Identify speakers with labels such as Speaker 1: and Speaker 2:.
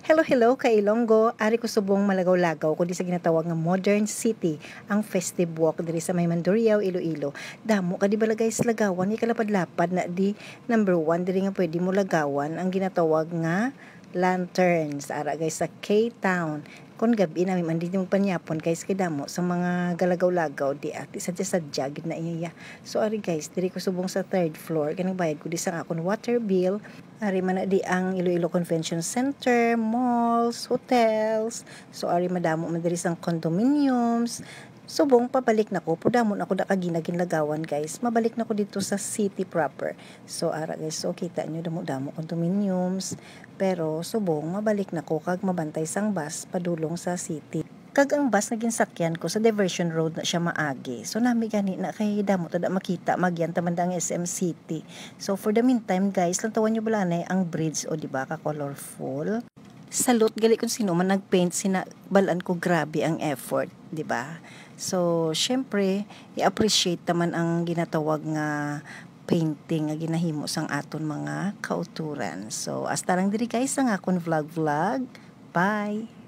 Speaker 1: Hello, hello, ka Ilonggo. Ari ko subong malagaw-lagaw kundi sa ginatawag nga Modern City, ang festive walk diri sa may Mandurriao, Iloilo. Damo ka di ba guys lagawan, ni kalapad-lapad na di number 1 diri nga pwede mo lagawan ang ginatawag nga lanterns. Ara guys sa K-Town. Kung gabi namin man di magpanyapon guys kay damo sa mga galagaw-lagaw di ati sadya-sadya gid na iya. So ari guys, diri ko subong sa third floor kanang bayad ko di sa akong water bill. Ari man na di ang Iloilo Convention Center, malls, hotels. So ari madamo man diri sang condominiums. Subong pabalik na ko, pudamon ako da kaginagin-lagawan guys. Mabalik na ko dito sa city proper. So ara guys, so kita nyo damo-damo condominiums. Pero subong mabalik na ko kag mabantay sang bus padulong sa city. Kag ang bus na ginsakyan ko sa Diversion Road na siya maagi. So nami gani na kay damo tada makita magyan tamanda ang SM City. So for the meantime guys, lantawan nyo bala ang bridge o di ba ka colorful. Salute gali kung sino man nagpaint, sinabalan ko grabe ang effort, di ba? So syempre i-appreciate naman ang ginatawag nga painting nga ginahimo sang aton mga kauturan. So hasta lang diri guys ang akon vlog. Bye.